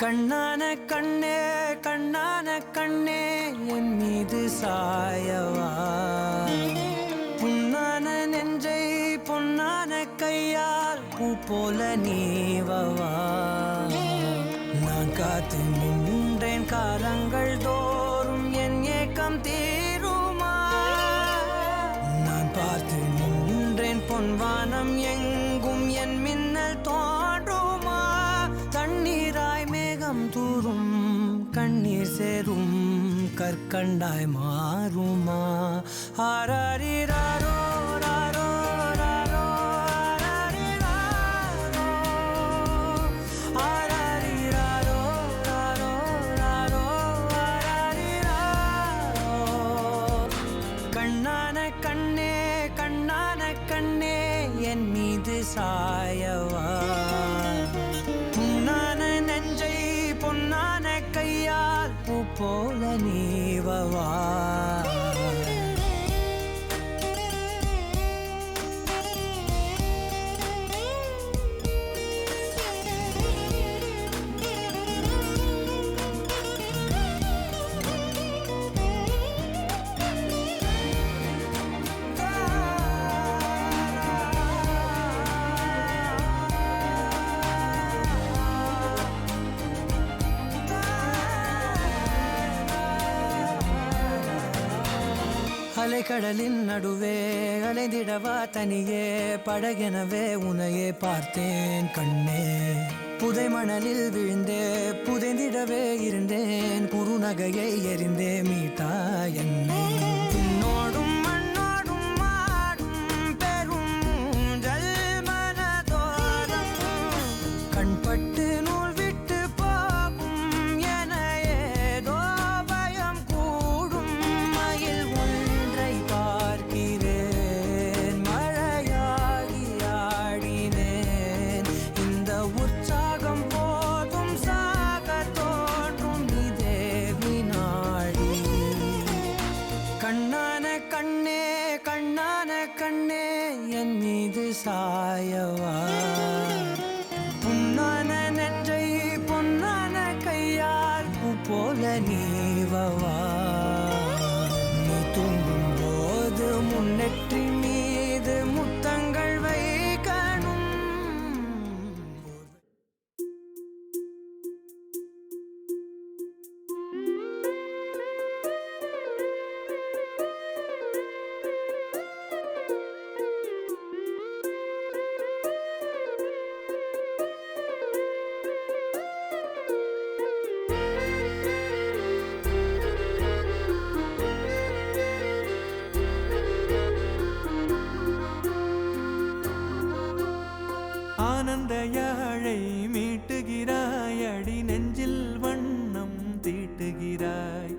கண்ணான கண்ணே கண்ணான கண்ணே என் மீது சாயவா புண்ணான நெஞ்சை பொன்னான கையால் பூ போல நீவவா நான் காத்து நின்றேன் காலங்கள் தோறும் என் ஏக்கம் தீருமா நான் பார்த்து நின்றேன் பொன்வானம் எங்கும் என் மின்னல் தோன்றுமா தண்ணீராய் மேகம் தூரும் கண்ணீர் சேரும் கற்கண்டாய் மாறுமா ஆராரிராரோ ராரோ ராரோ ஆராரிராரோ ராரோ ராரோ ஆராரிராரோ கண்ணான கண்ணே கண்ணான கண்ணே என் மீது சாயவா புண்ணான நெஞ்சை பொன்னான கையால் பூ போல நீவவா அலைக்கடலின் நடுவே அலைந்திடவா தனியே படகெனவே உனையே பார்த்தேன் கண்ணே புதை மணலில் விழுந்தே புதைந்திடவே இருந்தேன் குறுநகையை எறிந்தே மீட்டா என்னை உன்னோடும் மண்ணோடும் மாடும் பெரும் ஊஞ்சல் மனதோரம் கண்பட்டு நூல் விட்டு போகும் என ஏதோ பயம் கூடும் மயில் பார்க்கிறேன் மழையாகி ஆடினேன் இந்த உற்சாகம் போதும் சாக தோன்றும் இதே வினாடி கண்ணான கண்ணே கண்ணான கண்ணே என் மீது சாயவா புண்ணான நெஞ்சை பொன்னான கையால் பூ போல நீவவா நீ தூங்கும் போது முன்னெற்றி மீது முத்தங்கள் வைக்கணும் ஆனந்த யாழை மீட்டுகிறாய் அடி நெஞ்சில் வண்ணம் தீட்டுகிறாய்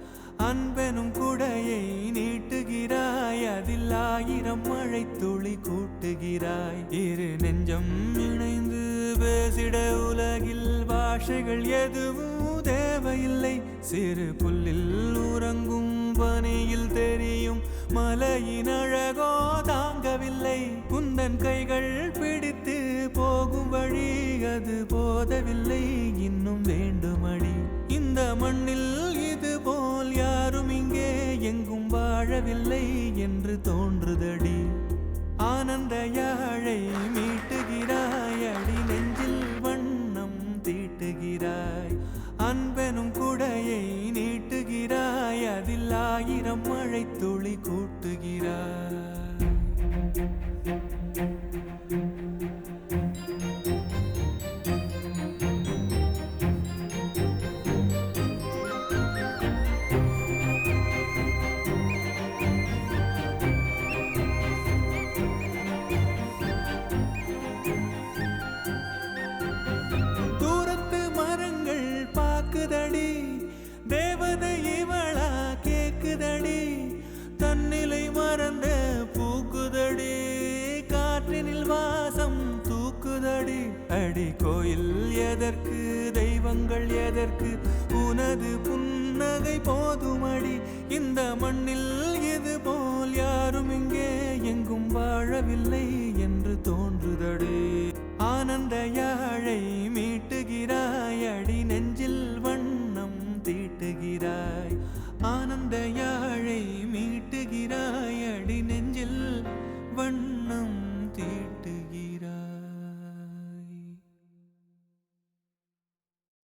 அன்பெனும் குடையை நீட்டுகிறாய் அதில் ஆயிரம் மழை துளி கூட்டுகிறாய் இரு நெஞ்சம் இணைந்து பேசிட உலகில் பாஷைகள் எதுவும் தேவையில்லை சிறு புல்லில் உறங்கும் பனியில் தெரியும் மலையின் அழகோ தாங்கவில்லை குந்தன் கைகள் பிடித்து போகும் வழி அது போதவில்லை இன்னும் வேண்டுமடி இந்த மண்ணில் இது போல் யாரும் இங்கே எங்கும் வாழவில்லை என்று தோன்றுதடி ஆனந்த யாழை மீட்டுகிறாய் அடி நெஞ்சில் வண்ணம் தீட்டுகிறாய் அன்பெனும் குடையை நீட்டுகிறாய் அதில் ஆயிரம் மழை துளி கூட்டுகிறாய் தேவதை இவளா கேக்குதடி தன்னிலை மறந்த பூக்குதடி காற்றினில் வாசம் தூக்குதடி அடி கோயில் எதற்கு தெய்வங்கள் எதற்கு உனது புன்னகை போதுமடி இந்த மண்ணில் இது போல் யாரும் இங்கே எங்கும் வாழவில்லை என்று தோன்றுதடி ஆனந்த யாழை மீட்டுகிறாய் அடி நெஞ்சில் ஆனந்த யாழை மீட்டுகிறாய்